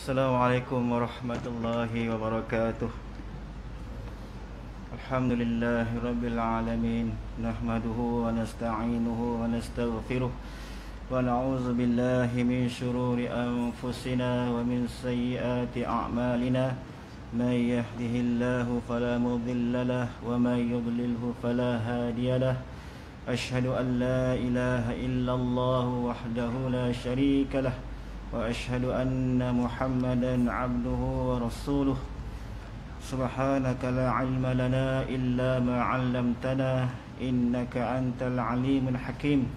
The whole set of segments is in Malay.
Assalamualaikum warahmatullahi wabarakatuh. Alhamdulillahi rabbil alamin. Nahmaduhu wa nasta'inuhu wa nastaghfiruh. Wa na'udzu billahi min shururi anfusina wa min sayyiati a'malina. Man yahdihillahu fala mudilla lahu wa man yudlilhu fala hadiya lahu. Ashhadu an la ilaha illallah wahdahu la syarika lahu. وأشهد أن محمدا عبده ورسوله سبحانك لا علم لنا إلا ما علمتنا إنك أنت العليم الحكيم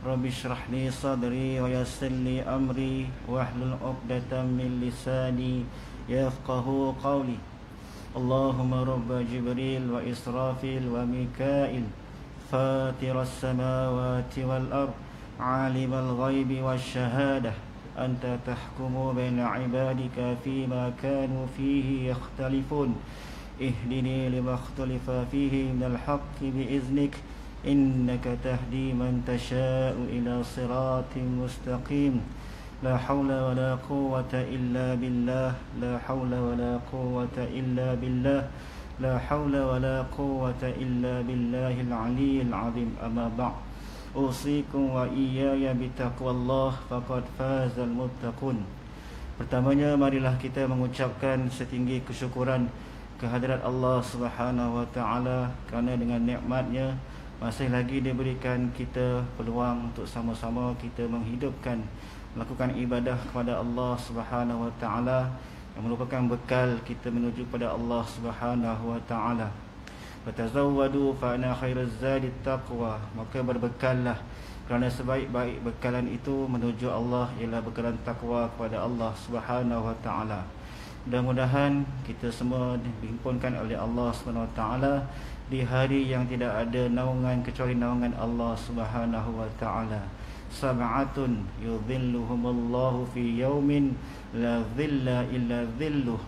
رب اشرح لي صدري ويسر لي أمري واحلل عقدة من لساني يفقه قولي اللهم رب جبريل وإسرافيل وميكائيل فاطر السماوات والأرض عالم الغيب والشهادة أنت تحكم بين عبادك فيما كانوا فيه يختلفون اهدني لما اختلف فيه من الحق بإذنك إنك تهدي من تشاء إلى صراط مستقيم لا حول ولا قوة إلا بالله لا حول ولا قوة إلا بالله لا حول ولا قوة إلا بالله العلي العظيم أما بعد Usikum wa iyaya bitaqwallah faqad fazal muttaqun. Pertamanya marilah kita mengucapkan setinggi kesyukuran kehadirat Allah Subhanahu wa taala kerana dengan nikmat-Nya masih lagi diberikan kita peluang untuk sama-sama kita menghidupkan melakukan ibadah kepada Allah Subhanahu wa taala yang merupakan bekal kita menuju kepada Allah Subhanahu wa taala. Fatazawwadu fa ana khairaz zadi taqwa. Maka berbekallah kerana sebaik-baik bekalan itu menuju Allah ialah bekalan takwa kepada Allah Subhanahu wa taala. Mudah-mudahan kita semua dihimpunkan oleh Allah Subhanahu wa taala di hari yang tidak ada naungan kecuali naungan Allah Subhanahu wa taala. Sab'atun yudhilluhumullahu fi yaumin la dhilla illa dhilluh.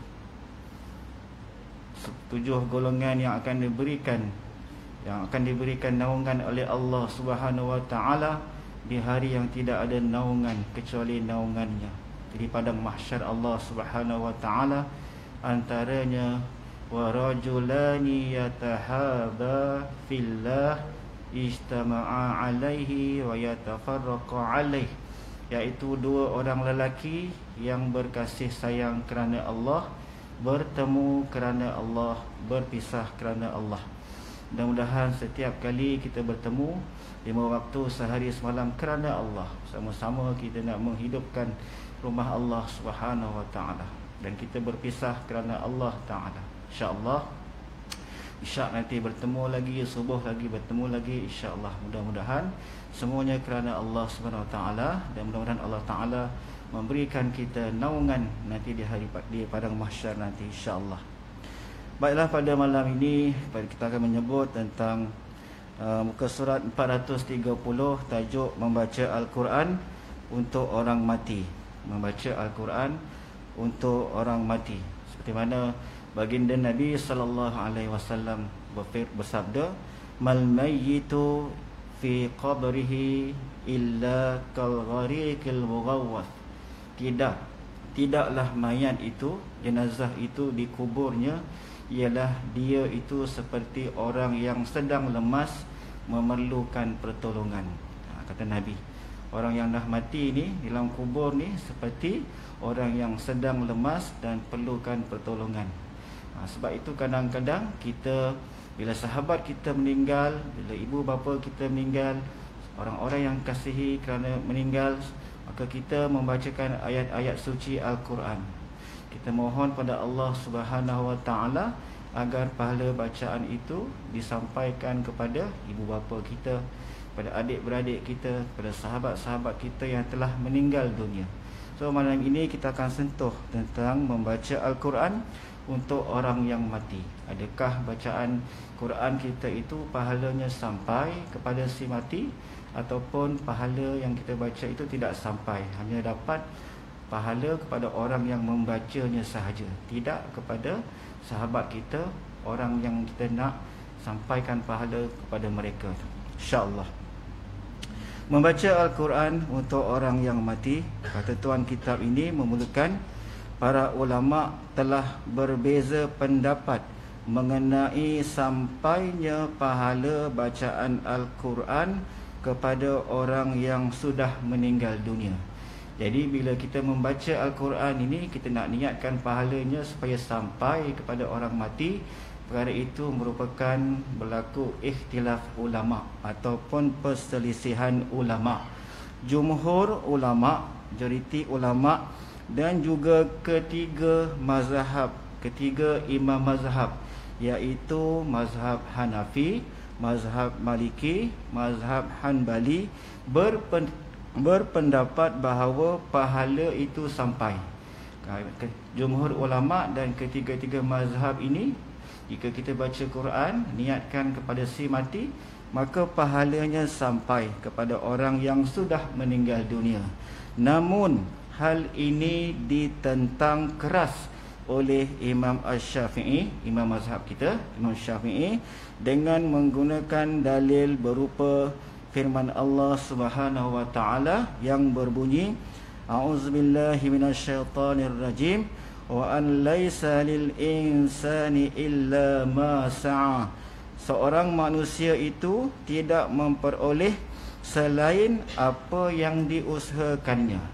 7 golongan yang akan diberikan naungan oleh Allah Subhanahu wa taala di hari yang tidak ada naungan kecuali naungannya. Di padang mahsyar Allah Subhanahu wa taala antaranya wa rajulani yatahaba fillah ijtama'a alaihi wa yatafarraqa alaihi, iaitu 2 orang lelaki yang berkasih sayang kerana Allah, bertemu kerana Allah, berpisah kerana Allah. Mudah-mudahan setiap kali kita bertemu 5 waktu sehari semalam kerana Allah, sama-sama kita nak menghidupkan rumah Allah Subhanahu wa taala dan kita berpisah kerana Allah taala. Insya-Allah Isyak nanti bertemu lagi, subuh lagi bertemu lagi, insya-Allah. Mudah-mudahan semuanya kerana Allah Subhanahu wa taala dan mudah-mudahan Allah taala memberikan kita naungan nanti di padang mahsyar nanti, insya-Allah. Baiklah, pada malam ini kita akan menyebut tentang muka surat 430, tajuk membaca Al-Quran untuk orang mati. Membaca Al-Quran untuk orang mati. Seperti mana baginda Nabi sallallahu alaihi wasallam bersabda, "Mal mayyitu fi qabrihi illa kal ghariqil mughawwath." Tidaklah mayat itu, jenazah itu di kuburnya ialah dia itu seperti orang yang sedang lemas memerlukan pertolongan. Kata Nabi, orang yang dah mati ni dalam kubur ni seperti orang yang sedang lemas dan perlukan pertolongan. Sebab itu kadang-kadang kita, bila sahabat kita meninggal, bila ibu bapa kita meninggal, orang-orang yang kasihi kerana meninggal, maka kita membacakan ayat-ayat suci Al-Quran. Kita mohon pada Allah Subhanahu wa taala agar pahala bacaan itu disampaikan kepada ibu bapa kita, pada adik-beradik kita, pada sahabat-sahabat kita yang telah meninggal dunia. So malam ini kita akan sentuh tentang membaca Al-Quran untuk orang yang mati. Adakah bacaan Quran kita itu pahalanya sampai kepada si mati, ataupun pahala yang kita baca itu tidak sampai, hanya dapat pahala kepada orang yang membacanya sahaja, tidak kepada sahabat kita, orang yang kita nak sampaikan pahala kepada mereka, insya-Allah. Membaca Al-Quran untuk orang yang mati, kata tuan kitab ini memerlukan para ulama telah berbeza pendapat mengenai sampainya pahala bacaan Al-Quran kepada orang yang sudah meninggal dunia. Jadi bila kita membaca Al-Quran ini, kita nak niatkan pahalanya supaya sampai kepada orang mati. Perkara itu merupakan berlaku ikhtilaf ulama ataupun perselisihan ulama. Jumhur ulama, majoriti ulama dan juga ketiga imam mazhab, iaitu mazhab Hanafi, mazhab Maliki, mazhab Hanbali berpendapat bahawa pahala itu sampai. Jumhur ulama dan ketiga-tiga mazhab ini, jika kita baca Quran niatkan kepada si mati, maka pahalanya sampai kepada orang yang sudah meninggal dunia. Namun hal ini ditentang keras oleh Imam Asy-Syafi'i, imam mazhab kita, Imam Syafi'i, dengan menggunakan dalil berupa firman Allah Subhanahu wa taala yang berbunyi, A'udzubillahi minasyaitonirrajim, wa an laisa lil insani illa ma sa'a. Seorang manusia itu tidak memperoleh selain apa yang diusahakannya.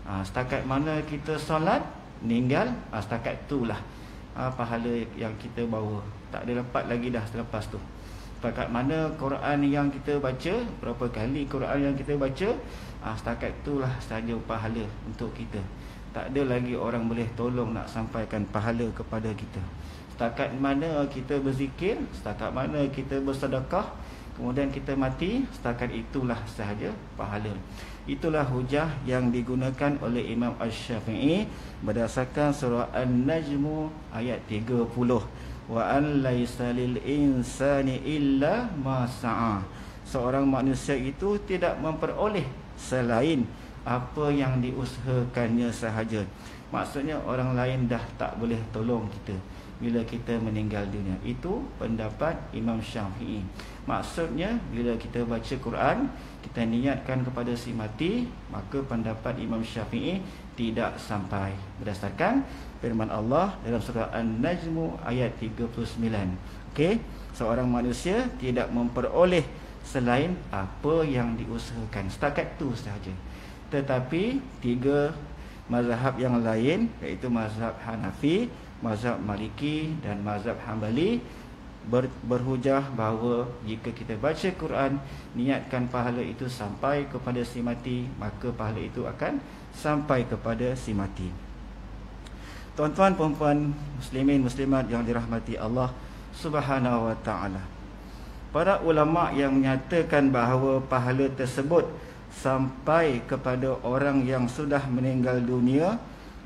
Setakat mana kita solat, meninggal, setakat itulah pahala yang kita bawa. Tak ada lepas lagi dah selepas tu. Setakat mana Quran yang kita baca, berapa kali Quran yang kita baca, setakat itulah sahaja pahala untuk kita. Tak ada lagi orang boleh tolong nak sampaikan pahala kepada kita. Setakat mana kita berzikir, setakat mana kita bersedekah, kemudian kita mati, setakat itulah sahaja pahala. Itulah hujah yang digunakan oleh Imam Asy-Syafi'i berdasarkan surah An-Najm ayat 30. Wa an laisa lil insani illa ma sa'a. Seorang manusia itu tidak memperoleh selain apa yang diusahakannya sahaja. Maksudnya orang lain dah tak boleh tolong kita bila kita meninggal dunia. Itu pendapat Imam Syafi'i. Maksudnya bila kita baca Quran, kita niatkan kepada si mati, maka pendapat Imam Syafi'i tidak sampai, berdasarkan firman Allah dalam surah An-Najm ayat 39. Okey, seorang manusia tidak memperoleh selain apa yang diusahakan, setakat itu sahaja. Tetapi tiga mazhab yang lain, iaitu mazhab Hanafi, mazhab Maliki dan mazhab Hanbali, berhujah bahawa jika kita baca Quran, niatkan pahala itu sampai kepada si mati, maka pahala itu akan sampai kepada si mati. Tuan-tuan, puan-puan, muslimin, muslimat yang dirahmati Allah Subhanahu wa ta'ala, para ulama yang menyatakan bahawa pahala tersebut sampai kepada orang yang sudah meninggal dunia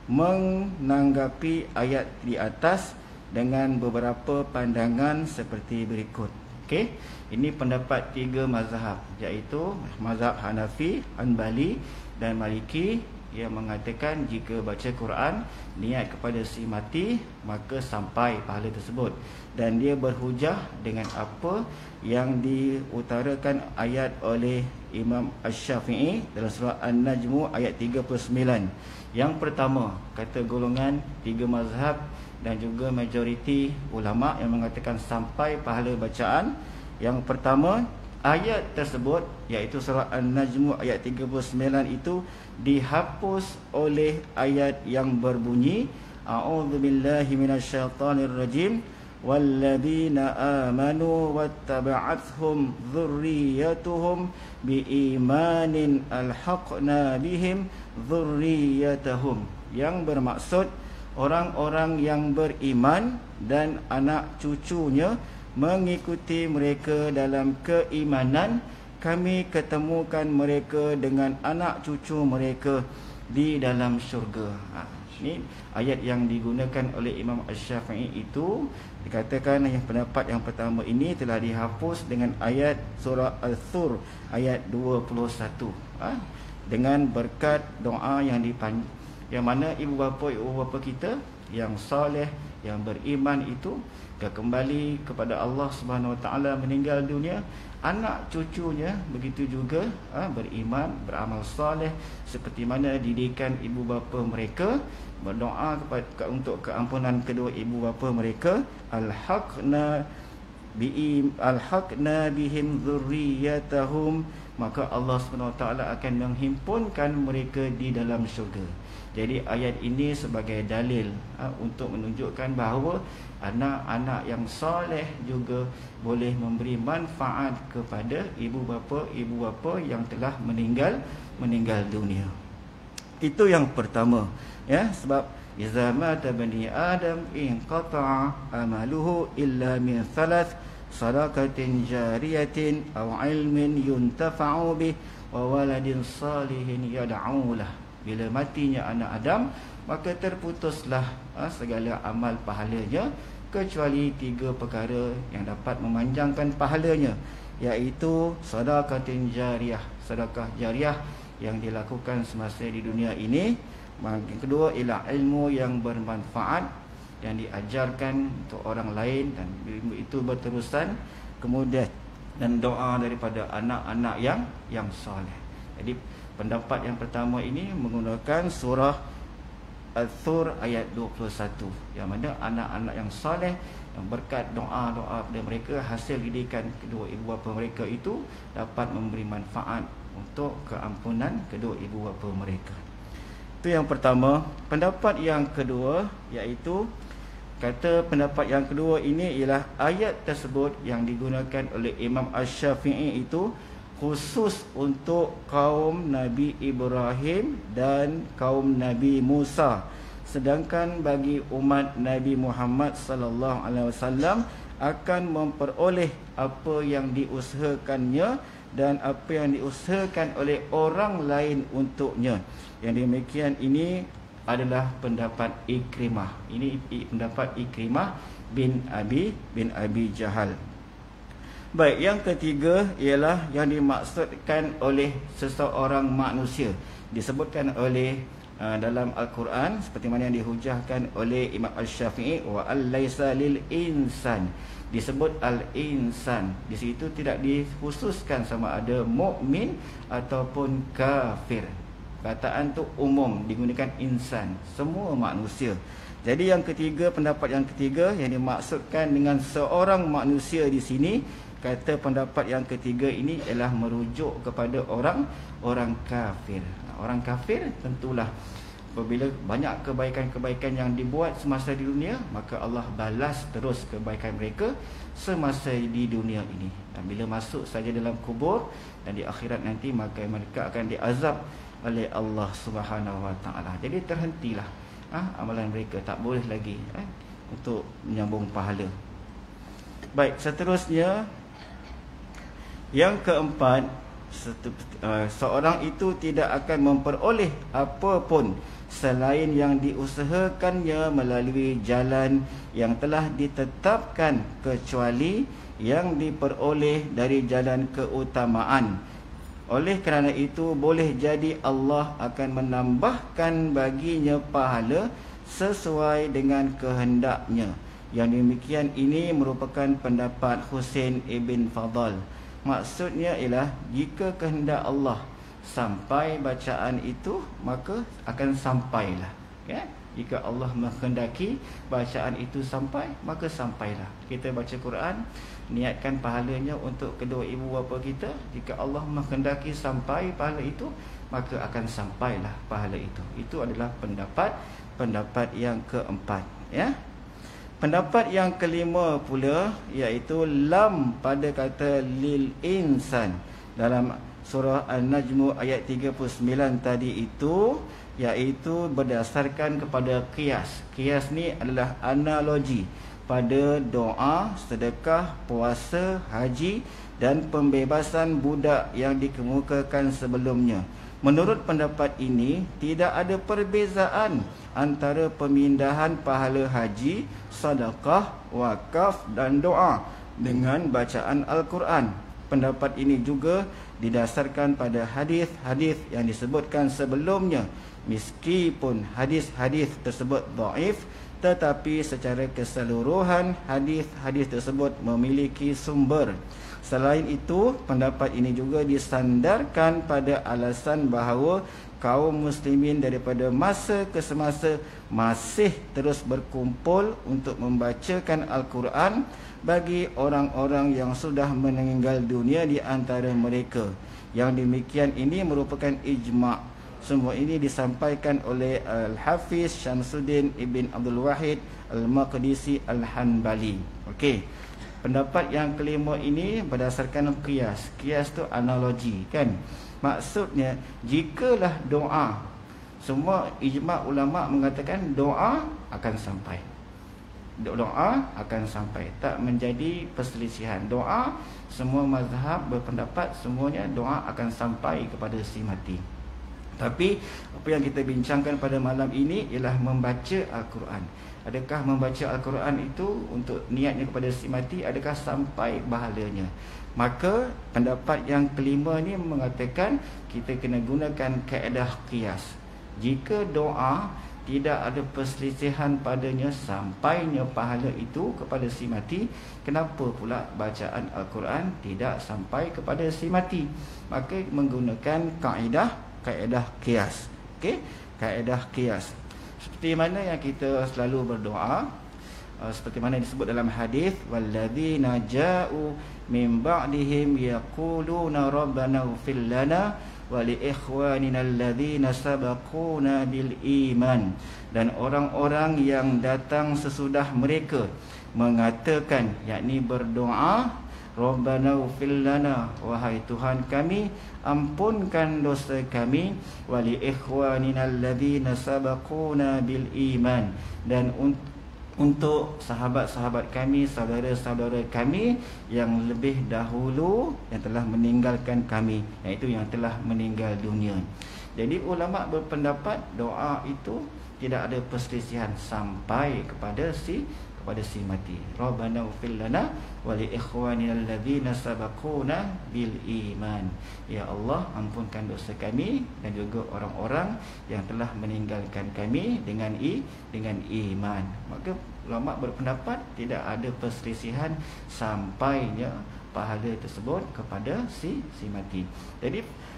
menanggapi ayat di atas dengan beberapa pandangan seperti berikut. Okey, ini pendapat tiga mazhab, iaitu mazhab Hanafi, Hanbali dan Maliki, yang mengatakan jika baca Quran niat kepada si mati, maka sampai pahala tersebut. Dan dia berhujah dengan apa yang diutarakan ayat oleh Imam Asy-Syafi'i dalam surah An-Najm ayat 39. Yang pertama, kata golongan tiga mazhab dan juga majoriti ulama yang mengatakan sampai pahala bacaan. Yang pertama, ayat tersebut, iaitu surah An-Najm ayat 39 itu dihapus oleh ayat yang berbunyi, A'udzubillahi minasyaitonirrajim, walladzina amanu wattaba'athum dzurriyyatuhum biimanin alhaqna bihim dzurriyyatahum, yang bermaksud orang-orang yang beriman dan anak cucunya mengikuti mereka dalam keimanan, kami ketemukan mereka dengan anak cucu mereka di dalam syurga. Ini ayat yang digunakan oleh Imam Asy-Syafi'i itu dikatakan yang pendapat yang pertama ini telah dihapus dengan ayat surah Al-Thur ayat 21, dengan berkat doa yang yang mana ibu bapa kita yang soleh, yang beriman itu kembali kepada Allah Subhanahu Wa Taala, meninggal dunia, anak cucunya begitu juga beriman, beramal soleh seperti mana didikan ibu bapa mereka, berdoa untuk keampunan kedua ibu bapa mereka. Alhaqna bihim dzurriyyatahum, maka Allah Subhanahu Wa Taala akan menghimpunkan mereka di dalam syurga. Jadi ayat ini sebagai dalil untuk menunjukkan bahawa anak-anak yang soleh juga boleh memberi manfaat kepada ibu bapa yang telah meninggal dunia. Itu yang pertama, ya, sebab iza mata bani adam inqata'a amaluhu illa min thalath sadaqatin jariyatin aw ilmin yuntafa'u bih wa waladin salihin yad'u lah. Bila matinya anak Adam, maka terputuslah segala amal pahalanya kecuali 3 perkara yang dapat memanjangkan pahalanya, iaitu sedekatin jariyah, sedekah jariah yang dilakukan semasa di dunia ini. Yang kedua ialah ilmu yang bermanfaat yang diajarkan untuk orang lain dan ilmu itu berterusan, kemudian dan doa daripada anak-anak yang soleh. Jadi pendapat yang pertama ini menggunakan surah Al-Thur ayat 21, yang mana anak-anak yang soleh yang berkat doa-doa pada mereka, hasil didikan kedua ibu bapa mereka itu dapat memberi manfaat untuk keampunan kedua ibu bapa mereka. Itu yang pertama. Pendapat yang kedua, iaitu kata pendapat yang kedua ini ialah ayat tersebut yang digunakan oleh Imam Asy-Syafi'i itu khusus untuk kaum Nabi Ibrahim dan kaum Nabi Musa. Sedangkan bagi umat Nabi Muhammad sallallahu alaihi wasallam akan memperoleh apa yang diusahakannya dan apa yang diusahakan oleh orang lain untuknya. Yang demikian ini adalah pendapat Ikrimah. Ini pendapat Ikrimah bin Abi Jahal. Baik, yang ketiga ialah yang dimaksudkan oleh seseorang manusia. Disebutkan oleh dalam Al-Quran seperti mana yang dihujahkan oleh Imam Asy-Syafi'i, wa al-laisa lil insan. Disebut al-insan. Di situ tidak dikhususkan sama ada mukmin ataupun kafir. Kataan tu umum, digunakan insan, semua manusia. Jadi yang ketiga, pendapat yang ketiga yang dimaksudkan dengan seorang manusia di sini, kata pendapat yang ketiga ini ialah merujuk kepada orang kafir. Orang kafir tentulah apabila banyak kebaikan-kebaikan yang dibuat semasa di dunia, maka Allah balas terus kebaikan mereka semasa di dunia ini. Dan bila masuk saja dalam kubur dan di akhirat nanti, maka mereka akan diazab oleh Allah Subhanahu Wa Taala. Jadi terhentilah amalan mereka, tak boleh lagi untuk menyambung pahala. Baik, seterusnya yang keempat, seorang itu tidak akan memperoleh apa pun selain yang diusahakannya melalui jalan yang telah ditetapkan, kecuali yang diperoleh dari jalan keutamaan. Oleh kerana itu, boleh jadi Allah akan menambahkan baginya pahala sesuai dengan kehendaknya. Yang demikian ini merupakan pendapat Husain ibn Fadl. Maksudnya ialah jika kehendak Allah sampai bacaan itu, maka akan sampailah, ya? Jika Allah menghendaki bacaan itu sampai, maka sampailah. Kita baca Quran, niatkan pahalanya untuk kedua ibu bapa kita. Jika Allah menghendaki sampai pahala itu, maka akan sampailah pahala itu. Itu adalah pendapat yang keempat, ya. Pendapat yang kelima pula, iaitu lam pada kata lil insan dalam surah An-Najm ayat 39 tadi itu, iaitu berdasarkan kepada qiyas. Qiyas ni adalah analogi pada doa, sedekah, puasa, haji dan pembebasan budak yang dikemukakan sebelumnya. Menurut pendapat ini, tidak ada perbezaan antara pemindahan pahala haji, sedekah, wakaf dan doa dengan bacaan Al-Quran. Pendapat ini juga didasarkan pada hadis-hadis yang disebutkan sebelumnya, Meskipun hadis-hadis tersebut dhaif, tetapi secara keseluruhan hadis-hadis tersebut memiliki sumber. Selain itu, pendapat ini juga disandarkan pada alasan bahawa kaum muslimin daripada masa ke semasa masih terus berkumpul untuk membacakan Al-Quran bagi orang-orang yang sudah meninggal dunia di antara mereka. Yang demikian ini merupakan ijma'. Semua ini disampaikan oleh Al-Hafiz Syamsuddin Ibn Abdul Wahid Al-Maqdisi Al-Hanbali. Okey. Pendapat yang kelima ini berdasarkan qiyas. Qiyas tu analogi, kan? Maksudnya, jikalah doa, semua ijma' ulama' mengatakan doa akan sampai. Doa akan sampai, tak menjadi perselisihan. Doa, semua mazhab berpendapat semuanya doa akan sampai kepada si mati. Tapi apa yang kita bincangkan pada malam ini ialah membaca Al-Quran. Adakah membaca Al-Quran itu untuk niatnya kepada si mati, adakah sampai pahalanya? Maka pendapat yang kelima ni mengatakan kita kena gunakan kaedah qiyas. Jika doa tidak ada perselisihan padanya sampainya pahala itu kepada si mati, kenapa pula bacaan Al-Quran tidak sampai kepada si mati? Maka menggunakan kaedah qiyas. Okey, kaedah qiyas. Seperti mana yang kita selalu berdoa, seperti mana disebut dalam hadis, walladzina ja'u min ba'dihim yaquluna rabbana ighfir lana wa li ikhwanina alladzina sabaquna bil iman. Dan orang-orang yang datang sesudah mereka mengatakan, yakni berdoa, Rabbana ighfir lana, wahai Tuhan kami, ampunkan dosa kami, wa li ikhwanina alladzina sabaquna bil iman, dan untuk sahabat-sahabat kami, saudara-saudara kami yang lebih dahulu yang telah meninggalkan kami, iaitu yang telah meninggal dunia. Jadi ulama berpendapat doa itu tidak ada perselisihan sampai kepada si mati. Rabbana ighfir lana wa li ikhwanina alladzina sabaquna bil iman. Ya Allah, ampunkan dosa kami dan juga orang-orang yang telah meninggalkan kami dengan iman. Maka ulama berpendapat tidak ada perselisihan sampainya pahala tersebut kepada si mati. Jadi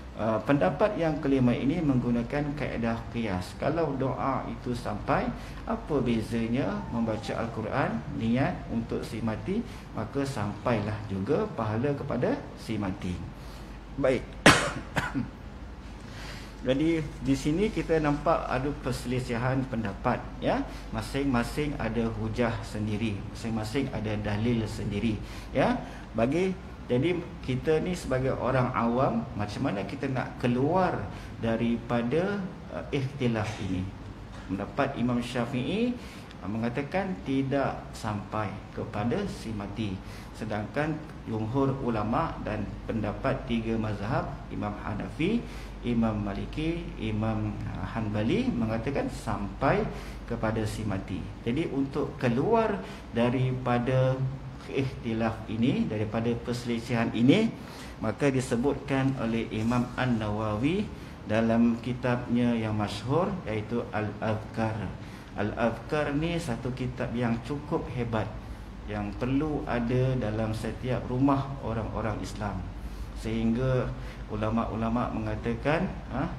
pendapat yang kelima ini menggunakan kaedah qiyas. Kalau doa itu sampai, apa bezanya membaca Al-Quran niat untuk si mati, maka sampailah juga pahala kepada si mati. Baik. Jadi di sini kita nampak ada perselisihan pendapat, ya. Masing-masing ada hujah sendiri, masing-masing ada dalil sendiri, ya. Jadi kita ni sebagai orang awam, macam mana kita nak keluar daripada ikhtilaf ini? Pendapat Imam Syafi'i mengatakan tidak sampai kepada si mati. Sedangkan jumhur ulama dan pendapat tiga mazhab, Imam Hanafi, Imam Maliki, Imam Hanbali, mengatakan sampai kepada si mati. Jadi untuk keluar daripada ikhtilaf ini, daripada perselisihan ini, maka disebutkan oleh Imam An-Nawawi dalam kitabnya yang masyhur, iaitu Al-Adhkar. Al-Adhkar ni satu kitab yang cukup hebat, yang perlu ada dalam setiap rumah orang-orang Islam, sehingga ulama-ulama mengatakan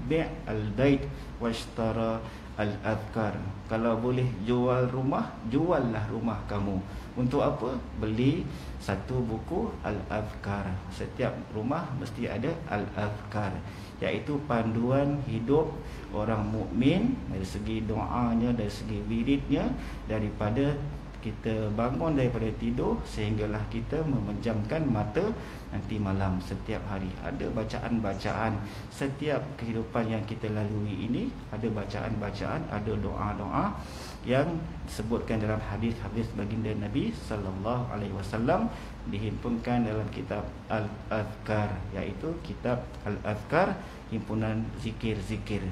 bi' al-bait washtara al-adhkar. Kalau boleh jual rumah, juallah rumah kamu. Untuk apa? Beli satu buku Al-Adhkar. Setiap rumah mesti ada Al-Adhkar, iaitu panduan hidup orang mukmin dari segi doanya, dari segi wiridnya, daripada kita bangun daripada tidur sehinggalah kita memejamkan mata nanti malam. Setiap hari ada bacaan-bacaan. Setiap kehidupan yang kita lalui ini ada bacaan-bacaan, ada doa-doa yang disebutkan dalam hadis-hadis baginda Nabi sallallahu alaihi wasallam, dihimpunkan dalam kitab Al-Adhkar, iaitu kitab Al-Adhkar, himpunan zikir-zikir.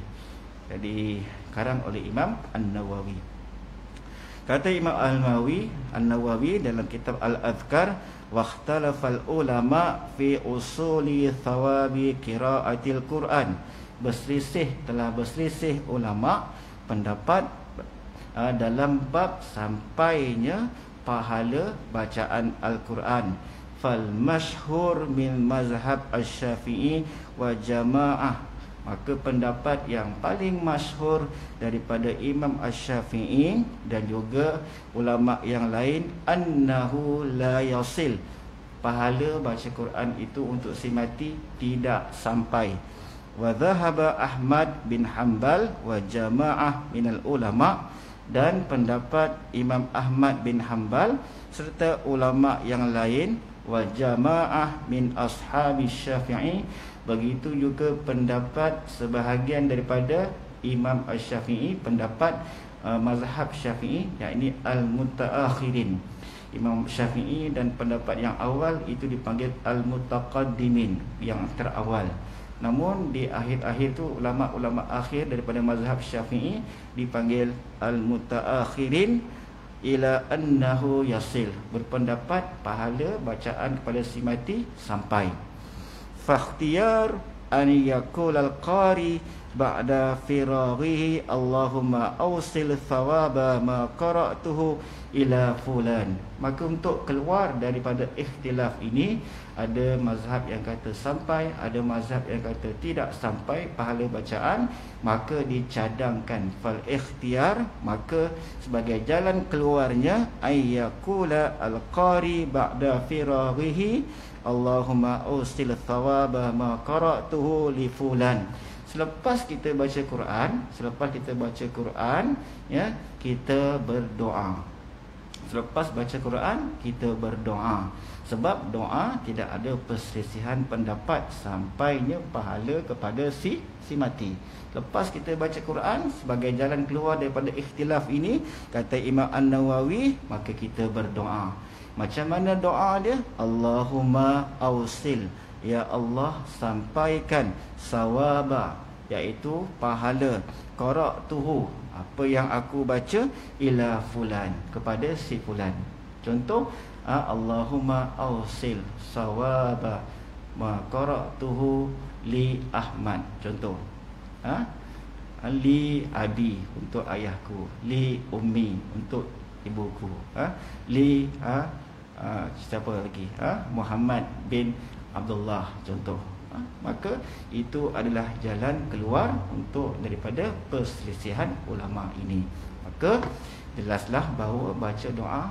Jadi karang oleh Imam An-Nawawi. Kata Imam An-Nawawi dalam kitab Al-Adhkar, waqtalafal ulama fi usuli thawabi qiraatil Quran. telah berselisih ulama pendapat dalam bab sampainya pahala bacaan Al-Quran. Fal masyhur min mazhab Asy-Syafi'i wa jamaah, maka pendapat yang paling masyhur daripada Imam Asy-Syafi'i dan juga ulama yang lain, annahu la yasil, pahala baca Quran itu untuk si mati tidak sampai. Wa dhahaba Ahmad bin Hanbal wa jamaah minal ulama, dan pendapat Imam Ahmad bin Hanbal serta ulama yang lain, wa jamaah min ashabi Syafi'i, begitu juga pendapat sebahagian daripada Imam Asy-Syafi'i, pendapat mazhab Syafi'i, yakni al-mutaakhirin. Imam Syafi'i dan pendapat yang awal itu dipanggil al-mutaqaddimin, yang terawal. Namun di akhir-akhir tu ulama-ulama akhir daripada mazhab Syafi'i dipanggil al-mutaakhirin, ila annahu yasil, berpendapat pahala bacaan kepada si mati sampai. Fakhtiyar an yaqul al-qari ba'da firaghihi Allahumma awsil thawaba ma qara'tuhu ila fulan. Maka untuk keluar daripada ikhtilaf ini, ada mazhab yang kata sampai, ada mazhab yang kata tidak sampai pahala bacaan, maka dicadangkan fal ikhtiyar, maka sebagai jalan keluarnya ayyakula al-qari ba'da firaghihi Allahumma awsil thawaba ma qara'tuhu li fulan. Selepas kita baca Quran, ya, kita berdoa. Selepas baca Quran, kita berdoa. Sebab doa tidak ada perselisihan pendapat sampainya pahala kepada si mati. Lepas kita baca Quran, sebagai jalan keluar daripada ikhtilaf ini, kata Imam An-Nawawi, maka kita berdoa. Macam mana doa dia? Allahumma awsil, ya Allah sampaikan sawaba, iaitu pahala, qara'tuhu, apa yang aku baca, ila fulan, kepada si fulan. Contoh, Allahumma awsil sawaba ma qara'tuhu li Ahmad. Contoh, li abi, untuk ayahku, li ummi, untuk ibuku, li siapa lagi, Muhammad bin Abdullah, contoh. Maka itu adalah jalan keluar untuk daripada perselisihan ulama ini. Maka jelaslah bahawa baca doa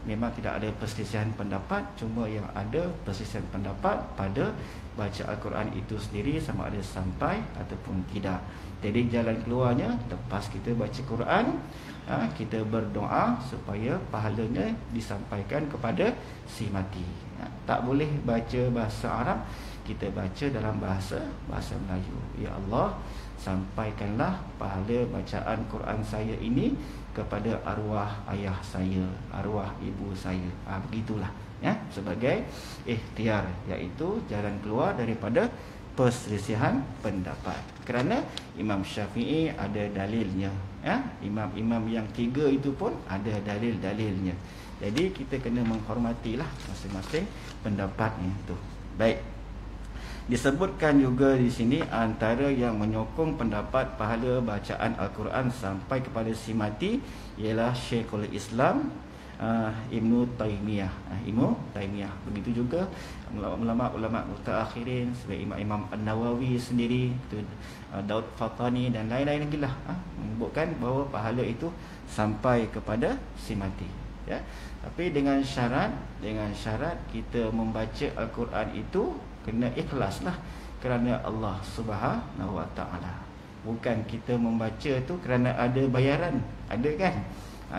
memang tidak ada perselisihan pendapat, cuma yang ada perselisihan pendapat pada baca Al-Quran itu sendiri, sama ada sampai ataupun tidak. Jadi jalan keluarnya, lepas kita baca Quran, kita berdoa supaya pahalanya disampaikan kepada si mati. Tak boleh baca bahasa Arab, kita baca dalam bahasa Melayu. Ya Allah, sampaikanlah pahala bacaan Quran saya ini kepada arwah ayah saya, arwah ibu saya. Begitulah, ya, sebagai ikhtiar, iaitu jalan keluar daripada perselisihan pendapat. Kerana Imam Syafi'i ada dalilnya, ya, imam-imam yang tiga itu pun ada dalil-dalilnya. Jadi kita kena menghormatilah masing-masing pendapatnya tu. Baik. Disebutkan juga di sini antara yang menyokong pendapat pahala bacaan Al-Quran sampai kepada si mati ialah Syekhul Islam Ibnu Taimiyah. Begitu juga ulama-ulama mutaakhirin seperti Imam An-Nawawi sendiri, Daud Fatani dan lain-lain lagi lah, menyebutkan bahawa pahala itu sampai kepada si mati, ya. Tapi dengan syarat kita membaca Al-Quran itu kena ikhlaslah kerana Allah Subhanahu Wa Taala. Bukan kita membaca tu kerana ada bayaran. Ada kan?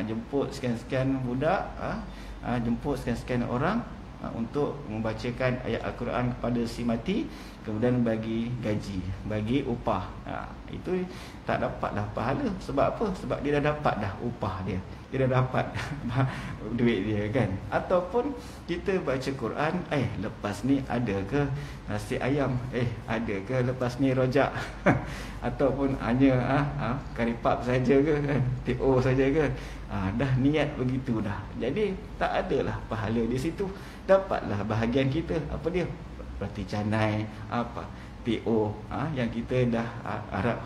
Jemput sekian-sekian budak, jemput sekian-sekian orang untuk membacakan ayat Al-Quran kepada si mati, kemudian bagi gaji, bagi upah. Itu tak dapatlah pahala. Sebab apa? Sebab dia dah dapat dah upah dia, dia dah dapat duit dia, kan. Ataupun kita baca Quran, lepas ni ada ke nasi ayam, ada ke lepas ni rojak ataupun hanya karipap saja ke, kan, TO saja ke, dah niat begitu dah. Jadi tak adalah pahala di situ. Dapatlah bahagian kita, apa dia? Berarti canai apa? PO yang kita dah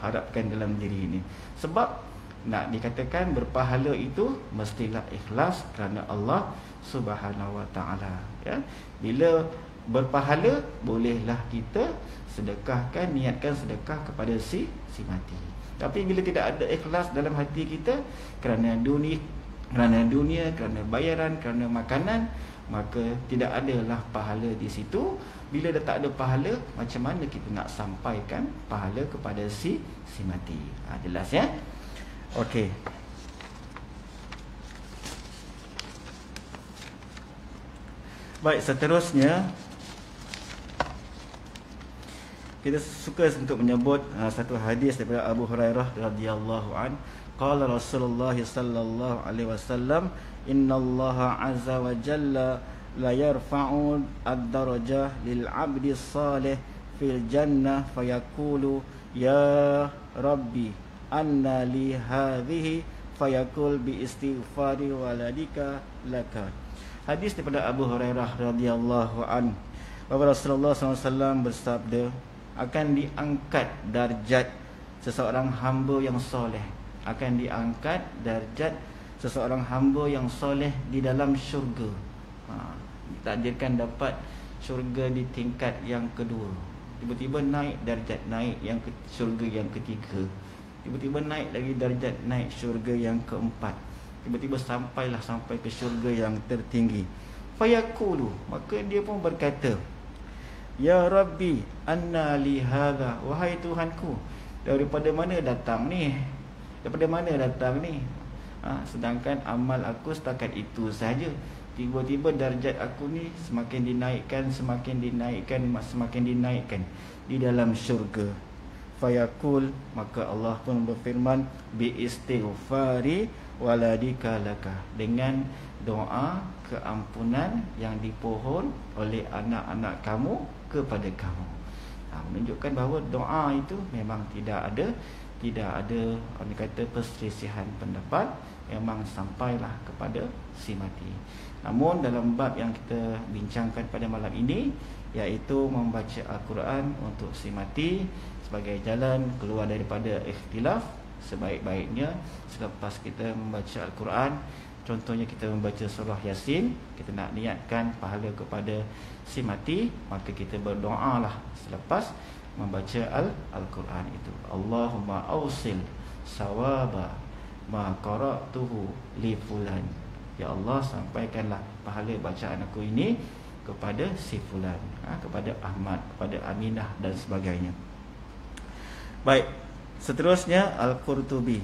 harapkan dalam diri ini. Sebab nak dikatakan berpahala itu mestilah ikhlas kerana Allah Subhanahu Wa Taala, ya. Bila berpahala, bolehlah kita sedekahkan, niatkan sedekah kepada si mati. Tapi bila tidak ada ikhlas dalam hati kita kerana dunia, kerana bayaran, kerana makanan, maka tidak adalah pahala di situ. Bila dah tak ada pahala, macam mana kita nak sampaikan pahala kepada si mati? Jelas, ya? Okey. Baik, seterusnya kita suka untuk menyebut satu hadis daripada Abu Hurairah radhiyallahu an. Qala Rasulullah sallallahu alaihi wasallam, innallaha azza wa jalla la yarfa'u ad-darajah lil 'abdi salih fil jannah fayaqulu ya rabbi anna li hadhihi fayaqul bi istighfari waladika laka. Hadis daripada Abu Hurairah radhiyallahu an, bahawa Rasulullah SAW bersabda, akan diangkat darjat seseorang hamba yang soleh, akan diangkat darjat seseorang hamba yang soleh di dalam syurga. Takdirkan dapat syurga di tingkat yang kedua, tiba-tiba naik darjat, naik yang syurga yang ketiga, tiba-tiba naik lagi darjat, naik syurga yang keempat, tiba-tiba sampai ke syurga yang tertinggi. Fayaqulu, maka dia pun berkata, ya Rabbi anna li hadha, wahai Tuhanku, daripada mana datang ni? Daripada mana datang ni? Sedangkan amal aku setakat itu saja. Tiba-tiba darjat aku ni semakin dinaikkan di dalam syurga. Fayaqul, maka Allah pun berfirman, bi istighfari waladika laka, dengan doa keampunan yang dipohon oleh anak-anak kamu kepada kamu. Menunjukkan bahawa doa itu memang tidak ada orang kata perselisihan pendapat, memang sampailah kepada si mati. Namun dalam bab yang kita bincangkan pada malam ini, iaitu membaca Al-Quran untuk si mati sebagai jalan keluar daripada ikhtilaf, sebaik-baiknya selepas kita membaca Al-Quran, contohnya kita membaca surah Yasin, kita nak niatkan pahala kepada si mati, maka kita berdoalah selepas membaca Al-Quran itu. Allahumma awsil sawaba ma qara'tuhu li fulan. Ya Allah, sampaikanlah pahala bacaan aku ini kepada si fulan, kepada Ahmad, kepada Aminah dan sebagainya. Baik, seterusnya Al-Qurtubi.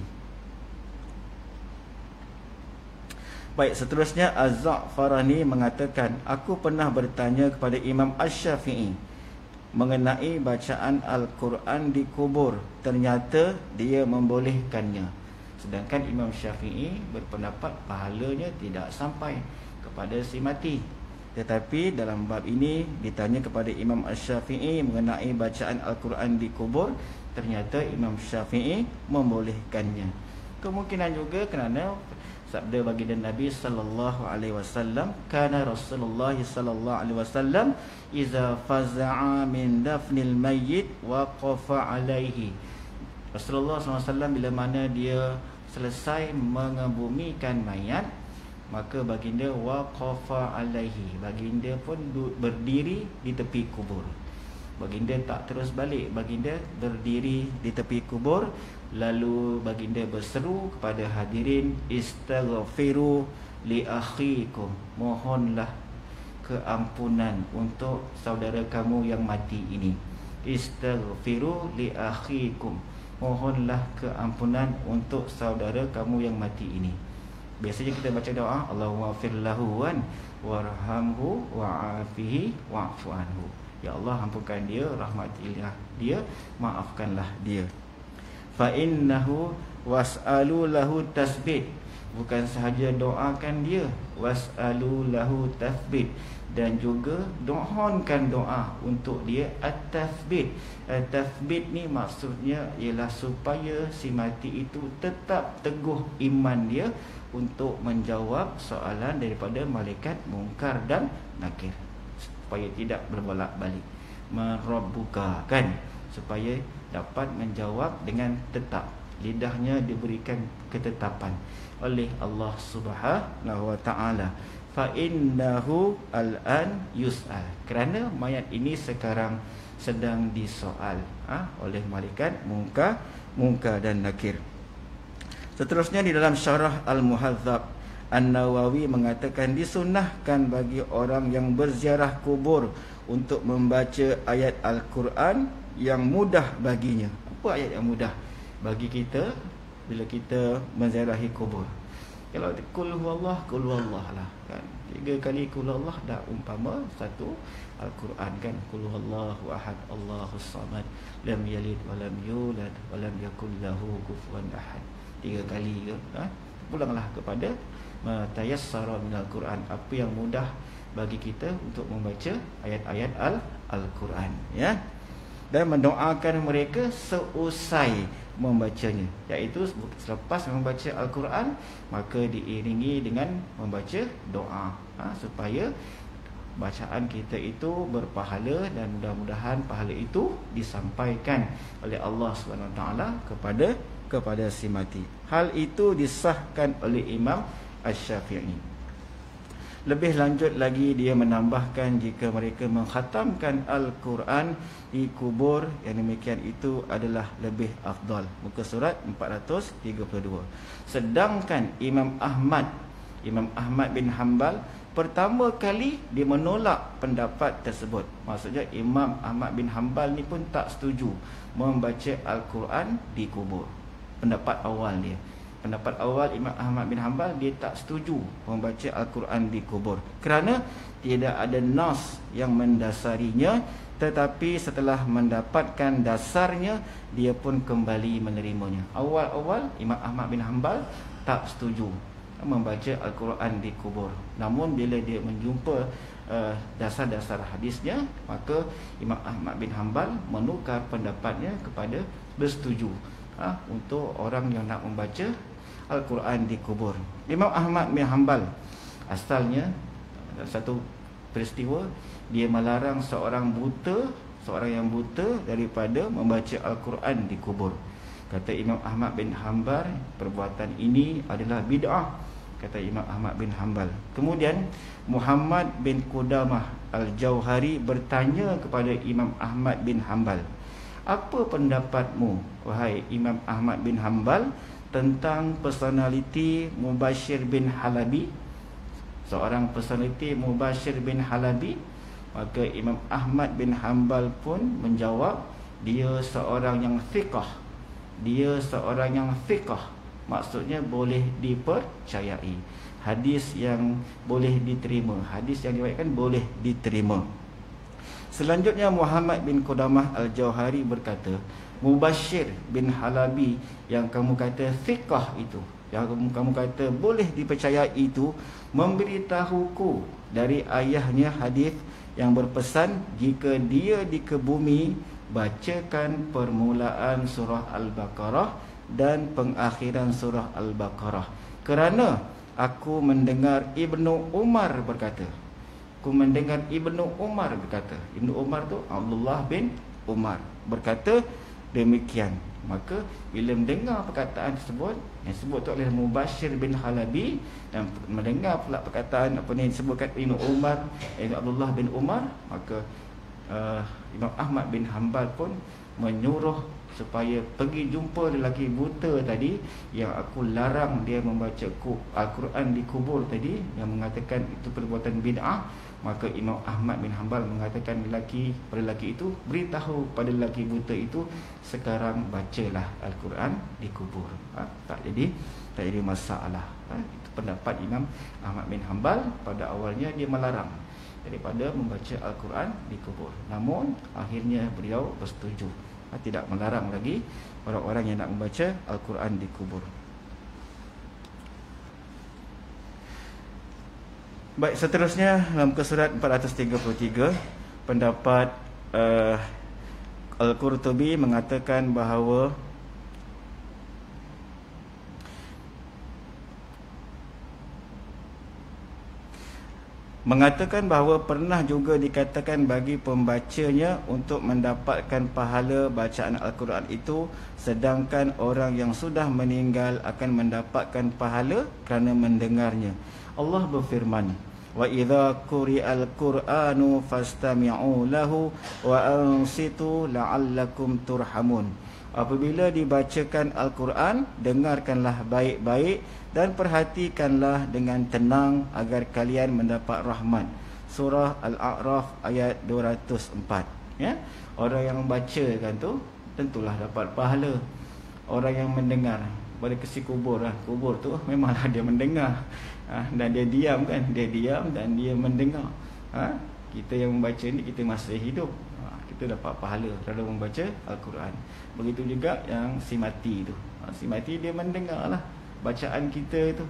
Baik, seterusnya Az-Za'farani mengatakan, aku pernah bertanya kepada Imam Asy-Syafi'i mengenai bacaan Al-Quran di kubur. Ternyata dia membolehkannya. Sedangkan Imam Syafi'i berpendapat pahalanya tidak sampai kepada si mati. Tetapi dalam bab ini ditanya kepada Imam Asy-Syafi'i mengenai bacaan Al-Quran di kubur, ternyata Imam Syafi'i membolehkannya. Kemungkinan juga kerana sabda baginda Nabi sallallahu alaihi wasallam, kana Rasulullah sallallahu alaihi wasallam iza faza'a min dafnil mayyit waqafa alaihi. Rasulullah SAW bila mana dia selesai mengebumikan mayat, maka baginda waqafa alaihi, baginda pun berdiri di tepi kubur. Baginda tak terus balik, baginda berdiri di tepi kubur. Lalu baginda berseru kepada hadirin, istaghfiru li akhikum, mohonlah keampunan untuk saudara kamu yang mati ini. Istaghfiru li akhikum, mohonlah keampunan untuk saudara kamu yang mati ini. Biasanya kita baca doa, Allahumma fir lahu warhamhu wa'afihi wa'fu anhu. Ya Allah, ampunkan dia, rahmatilah dia, maafkanlah dia. Fa innahu was'alu lahu tasbit, bukan sahaja doakan dia, was'alu lahu tathbit, dan juga doakan doa untuk dia at-tathbit. At-tathbit ni maksudnya ialah supaya si mati itu tetap teguh iman dia untuk menjawab soalan daripada malaikat Munkar dan Nakir, supaya tidak berbolak-balik. man rabbuka, kan, supaya dapat menjawab dengan tetap. Lidahnya diberikan ketetapan oleh Allah Subhanahu wa taala. Fa innahu al-an yus'al, kerana mayat ini sekarang sedang disoal oleh malaikat Munkar dan Nakir. Seterusnya di dalam Syarah Al-Muhadzab, An-Nawawi mengatakan disunnahkan bagi orang yang berziarah kubur untuk membaca ayat Al-Quran yang mudah baginya. Apa ayat yang mudah bagi kita bila kita menziarahi kubur? Kalau kul huwallah lah, kan, 3 kali kul huwallah dah umpama satu Al-Quran, kan. Kul huwallahu ahad, Allahus samad, lam yalid wa lam yulad wa lam yakul lahu kufuwan ahad. 3 kali ke, pulanglah kepada tayassara minal Quran, apa yang mudah bagi kita untuk membaca ayat-ayat Al-Quran, ya. Dan mendoakan mereka seusai membacanya, iaitu selepas membaca Al-Quran maka diiringi dengan membaca doa, supaya bacaan kita itu berpahala, dan mudah-mudahan pahala itu disampaikan oleh Allah SWT kepada si mati. Hal itu disahkan oleh Imam Asy-Syafi'i. Lebih lanjut lagi, dia menambahkan jika mereka mengkhatamkan Al-Quran di kubur, yang demikian itu adalah lebih afdal. Muka surat 432. Sedangkan Imam Ahmad bin Hanbal pertama kali dia menolak pendapat tersebut. Maksudnya Imam Ahmad bin Hanbal ni pun tak setuju membaca Al-Quran di kubur. Pendapat awal dia, pendapat awal Imam Ahmad bin Hanbal, dia tak setuju membaca Al-Quran di kubur kerana tidak ada nas yang mendasarinya. Tetapi setelah mendapatkan dasarnya, dia pun kembali menerimanya. Awal-awal Imam Ahmad bin Hanbal tak setuju membaca Al-Quran di kubur. Namun bila dia menjumpa dasar-dasar hadisnya, maka Imam Ahmad bin Hanbal menukar pendapatnya kepada bersetuju untuk orang yang nak membaca Al-Quran di kubur. Imam Ahmad bin Hanbal asalnya satu peristiwa, dia melarang seorang yang buta daripada membaca Al-Quran di kubur. Kata Imam Ahmad bin Hanbal, perbuatan ini adalah bid'ah, kata Imam Ahmad bin Hanbal. Kemudian Muhammad bin Qudamah Al-Jauhari bertanya kepada Imam Ahmad bin Hanbal, apa pendapatmu, wahai Imam Ahmad bin Hanbal, tentang personaliti Mubashir bin Halabi, seorang personaliti Mubashir bin Halabi? Maka Imam Ahmad bin Hanbal pun menjawab, dia seorang yang fiqh. Maksudnya boleh dipercayai, hadis yang boleh diterima, hadis yang diriwayatkan boleh diterima. Selanjutnya Muhammad bin Qudamah Al-Jauhari berkata, Mubashir bin Halabi yang kamu kata fiqh itu, yang kamu kata boleh dipercayai itu, memberitahuku dari ayahnya hadis yang berpesan jika dia dikebumi, bacakan permulaan surah Al-Baqarah dan pengakhiran surah Al-Baqarah, kerana aku mendengar Ibnu Umar berkata. Ibnu Umar tu Abdullah bin Umar berkata demikian. Maka bila mendengar perkataan tersebut yang disebut oleh Mubashir bin Halabi, dan mendengar pula perkataan yang disebutkan Ibnu Umar, Abdullah bin Umar, maka Imam Ahmad bin Hanbal pun menyuruh supaya pergi jumpa lelaki buta tadi yang aku larang dia membaca Al-Quran di kubur tadi, yang mengatakan itu perbuatan bid'ah. Maka Imam Ahmad bin Hanbal mengatakan pada lelaki itu, beritahu pada lelaki buta itu, sekarang bacalah Al-Quran di kubur. Tak jadi masalah. Itu pendapat Imam Ahmad bin Hanbal. Pada awalnya dia melarang daripada membaca Al-Quran di kubur, namun akhirnya beliau bersetuju, tidak melarang lagi orang-orang yang nak membaca Al-Quran di kubur. Baik, seterusnya dalam surat 433, pendapat Al-Qurtubi mengatakan bahawa mengatakan bahawa pernah juga dikatakan bagi pembacanya untuk mendapatkan pahala bacaan Al-Quran itu, sedangkan orang yang sudah meninggal akan mendapatkan pahala kerana mendengarnya. Allah berfirman, wa idza quri'al Qur'anu fastami'u lahu wa ansitu la'allakum turhamun. Apabila dibacakan Al-Quran, dengarkanlah baik-baik dan perhatikanlah dengan tenang agar kalian mendapat rahmat. Surah Al-A'raf ayat 204. Ya, orang yang bacakan tu tentulah dapat pahala. Orang yang mendengar, pada kesi kubur lah. Kubur tu memanglah dia mendengar, dan dia diam kan, dia diam dan dia mendengar. Kita yang membaca ni, kita masih hidup, kita dapat pahala kerana membaca Al-Quran. Begitu juga yang si mati tu, si mati dia mendengar lah bacaan kita itu,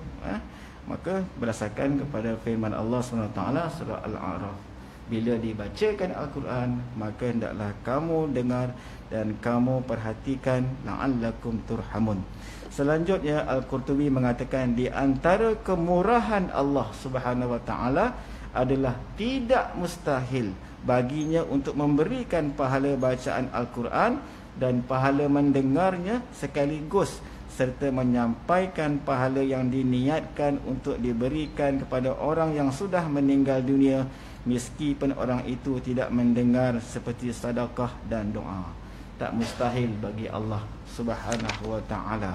maka berdasarkan kepada firman Allah SWT surah Al-A'raf, bila dibacakan Al-Quran, maka hendaklah kamu dengar dan kamu perhatikan, la'allakum turhamun. Selanjutnya Al-Qurtubi mengatakan di antara kemurahan Allah Subhanahu Wa Taala adalah tidak mustahil baginya untuk memberikan pahala bacaan Al-Quran dan pahala mendengarnya sekaligus, serta menyampaikan pahala yang diniatkan untuk diberikan kepada orang yang sudah meninggal dunia, meskipun orang itu tidak mendengar, seperti sedekah dan doa. Tak mustahil bagi Allah Subhanahu Wa Taala.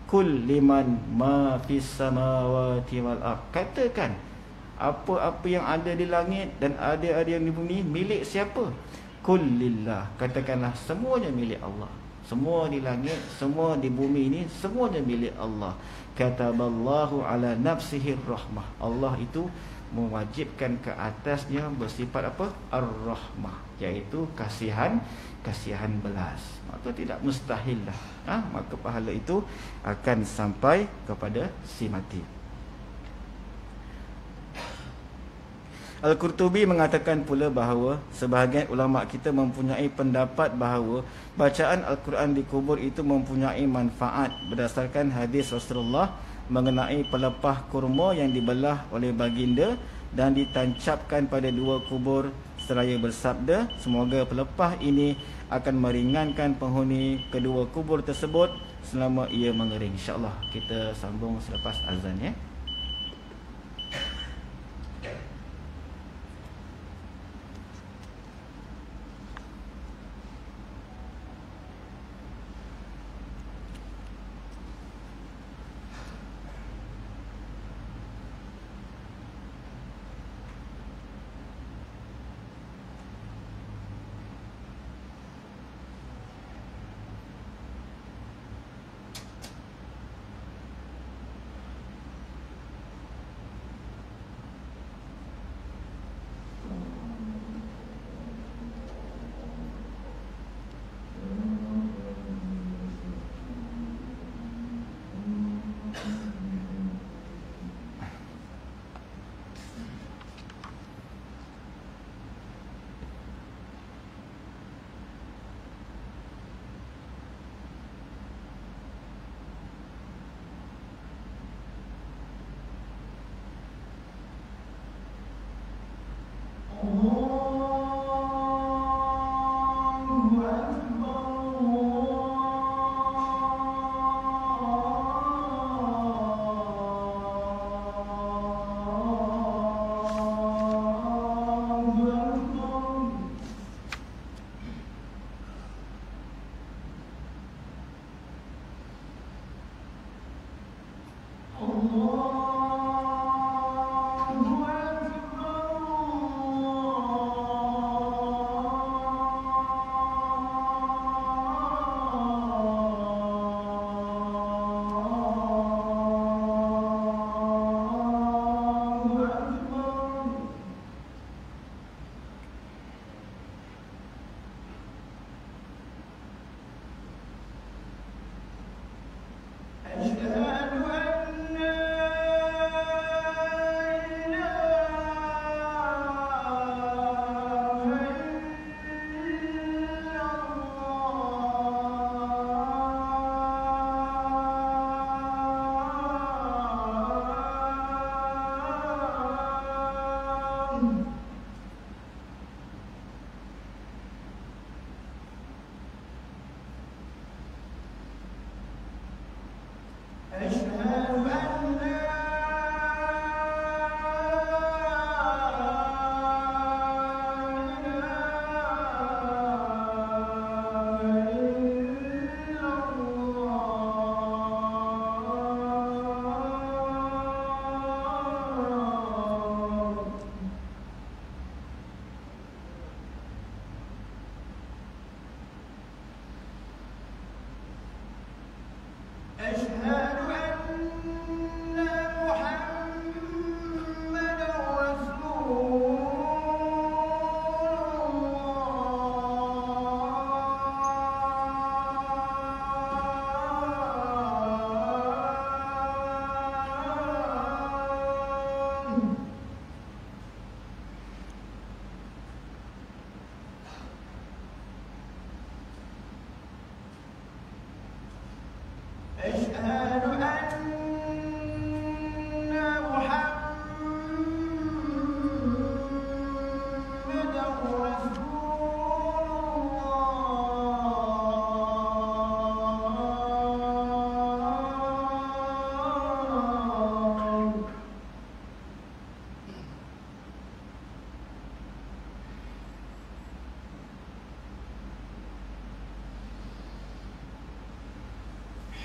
Kul liman ma fis samawati wal ard. Katakan, apa-apa yang ada di langit dan ada yang di bumi milik siapa? Kul lillah. Katakanlah semuanya milik Allah. Semua di langit, semua di bumi ini, semuanya milik Allah. Kataballahu ala nafsihi rahmah. Allah itu mewajibkan ke atasnya bersifat apa? Ar-rahmah, iaitu kasihan belas. Maka tidak mustahil lah, maka pahala itu akan sampai kepada si mati. Al-Qurtubi mengatakan pula bahawa sebahagian ulama kita mempunyai pendapat bahawa bacaan Al-Quran di kubur itu mempunyai manfaat berdasarkan hadis Rasulullah mengenai pelepah kurma yang dibelah oleh baginda dan ditancapkan pada dua kubur seraya bersabda, semoga pelepah ini akan meringankan penghuni kedua kubur tersebut selama ia mengering. InsyaAllah kita sambung selepas azan, ya.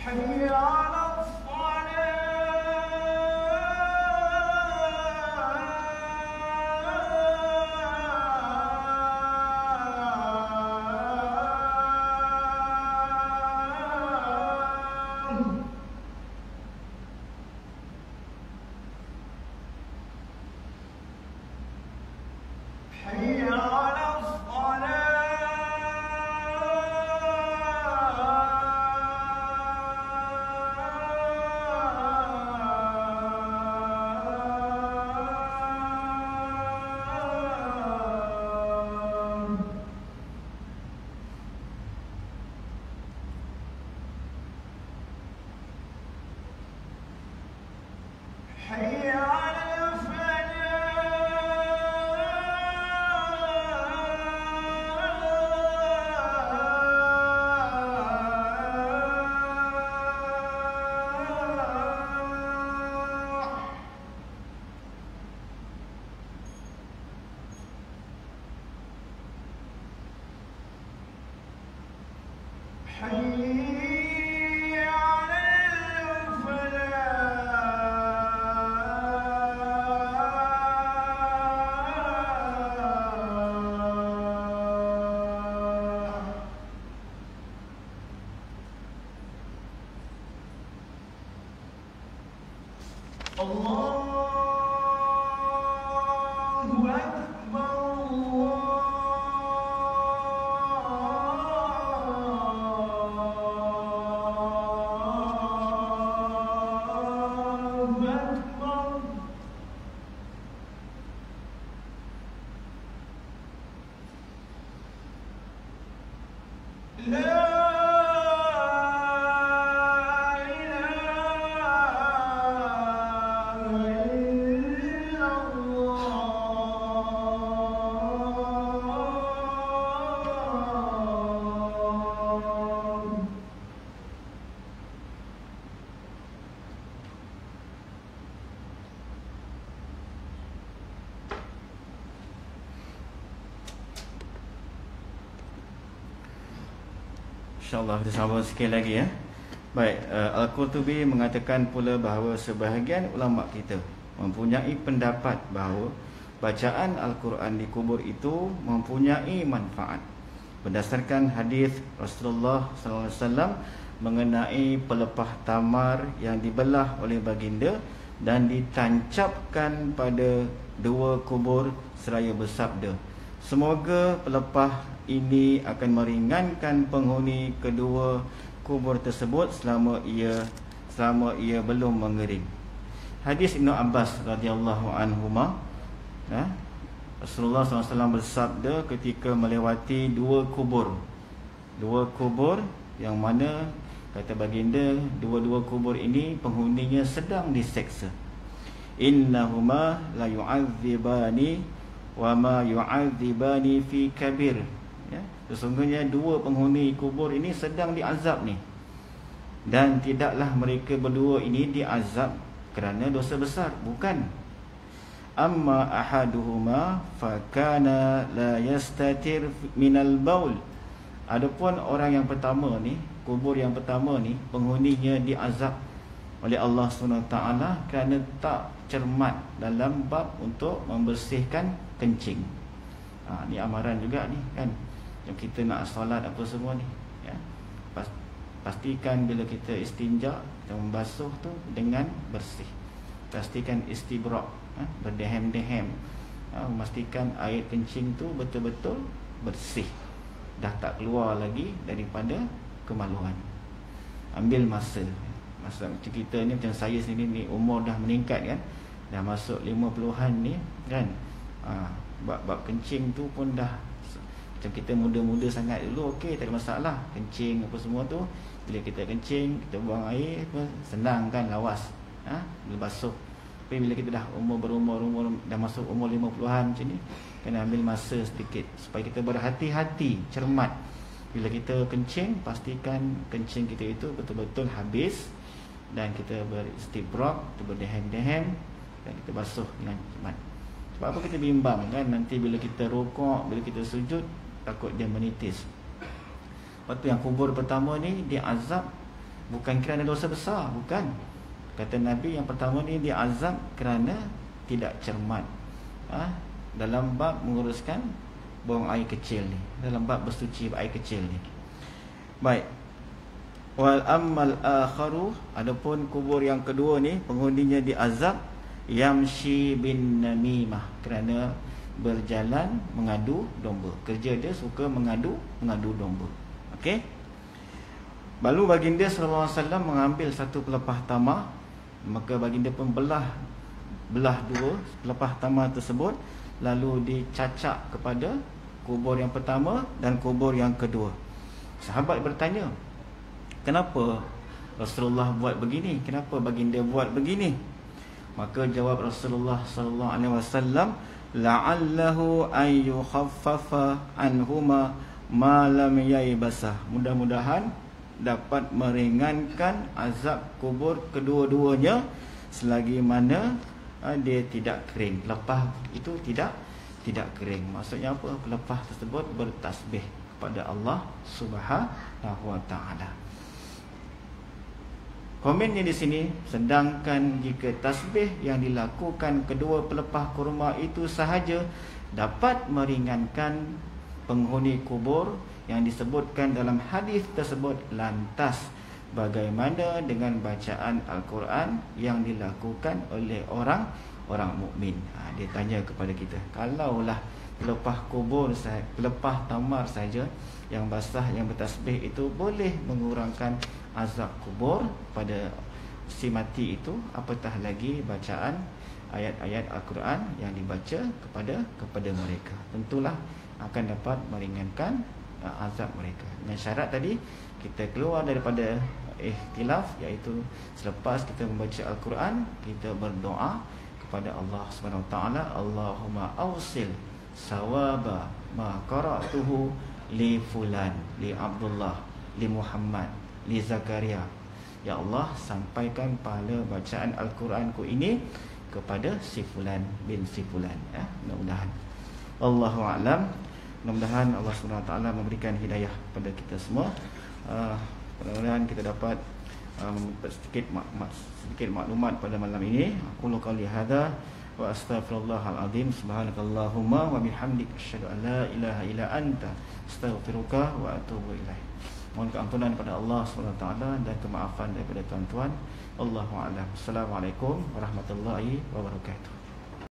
حي على InsyaAllah kita sambung sikit lagi ya. Baik, Al-Qurtubi mengatakan pula bahawa sebahagian ulama kita mempunyai pendapat bahawa bacaan Al-Quran di kubur itu mempunyai manfaat berdasarkan hadis Rasulullah SAW mengenai pelepah tamar yang dibelah oleh baginda dan ditancapkan pada dua kubur seraya bersabda, semoga pelepah ini akan meringankan penghuni kedua kubur tersebut selama ia belum mengering. Hadis Ibnu Abbas radhiyallahu anhuma, Rasulullah SAW bersabda ketika melewati dua kubur yang mana kata baginda dua-dua kubur ini penghuninya sedang diseksa. Innahuma la yu'adzibani wa ma yu'adzibani fi kabir. Ya, sesungguhnya dua penghuni kubur ini sedang diazab ni, dan tidaklah mereka berdua ini diazab kerana dosa besar, bukan. Amma ahaduhuma fakana la yastatir minal baul. Adapun orang yang pertama ni, kubur yang pertama ni, penghuninya diazab oleh Allah SWT kerana tak cermat dalam bab untuk membersihkan kencing. Ni amaran juga ni kan, yang kita nak solat apa semua ni ya. Pastikan bila kita istinja, kita membasuh tu dengan bersih. Pastikan istibrak, berdehem-dehem, memastikan air kencing tu betul-betul bersih, dah tak keluar lagi daripada kemaluan. Ambil masa macam kita ni, macam saya sendiri ni umur dah meningkat kan, dah masuk 50-an ni kan, bab kencing tu pun dah, macam kita muda-muda sangat dulu okey, tak ada masalah kencing apa semua tu, bila kita kencing kita buang air apa, senang kan, lawas bila basuh. Tapi bila kita dah berumur dah masuk umur 50-an macam ni, kena ambil masa sedikit supaya kita berhati-hati, cermat. Bila kita kencing, pastikan kencing kita itu betul-betul habis, dan kita beristibrak, kita berdehem-dehem, dan kita basuh dengan cermat. Sebab apa kita bimbang kan, nanti bila kita rukuk, bila kita sujud, takut dia menitis. Lepas tu yang kubur pertama ni diazab Bukan kerana dosa besar, bukan. Kata Nabi, yang pertama ni dia azab kerana tidak cermat dalam bab menguruskan buang air kecil ni, dalam bab bersuci air kecil ni. Baik. Wal ammal akharu, adapun kubur yang kedua ni penghuninya diazab yamshi bin namimah, kerana berjalan mengadu domba. Kerja dia suka mengadu domba. Okey. Lalu baginda sallallahu alaihi wasallam mengambil satu pelepah tamar, maka baginda pun belah dua pelepah tamar tersebut, lalu dicacak kepada kubur yang pertama dan kubur yang kedua. Sahabat bertanya, kenapa Rasulullah buat begini? Kenapa baginda buat begini? Maka jawab Rasulullah sallallahu alaihi wasallam, la'allahu ay yukhaffafa anhuma ma lam yaybasah. Mudah-mudahan dapat meringankan azab kubur kedua-duanya selagi mana dia tidak kering. Pelepah itu tidak kering. Maksudnya apa? Pelepah tersebut bertasbih kepada Allah Subhanahu wa taala. Komennya di sini, sedangkan jika tasbih yang dilakukan kedua pelepah kurma itu sahaja dapat meringankan penghuni kubur yang disebutkan dalam hadis tersebut, lantas bagaimana dengan bacaan Al-Quran yang dilakukan oleh orang mukmin? Dia tanya kepada kita, kalaulah pelepah kubur, pelepah tamar saja yang basah yang bertasbih itu boleh mengurangkan azab kubur pada si mati itu, apatah lagi bacaan ayat-ayat Al-Quran yang dibaca kepada mereka. Tentulah akan dapat meringankan azab mereka. Dengan syarat tadi kita keluar daripada ikhtilaf, iaitu selepas kita membaca Al-Quran kita berdoa kepada Allah Subhanahu Wa Taala, Allahumma awsil sawaba ma qara'tuhu li fulan, li Abdullah, li Muhammad, li Zakaria. Ya Allah, sampaikan pahala bacaan Al-Quranku ini kepada si fulan bin si fulan. Mudah-mudahan. Allahu a'lam. Mudah-mudahan Allah SWT memberikan hidayah kepada kita semua. Mudah-mudahan kita dapat sedikit maklumat pada malam ini. Aku qouli hadza wa astaghfirullahal azim. Subhanakallahumma wa bihamdika asyhadu an la ilaha illa anta astaghfiruka wa atubu ilaik. Mohon keampunan kepada Allah SWT dan kemaafan daripada tuan-tuan. Allahu a'lam. Assalamualaikum warahmatullahi wabarakatuh.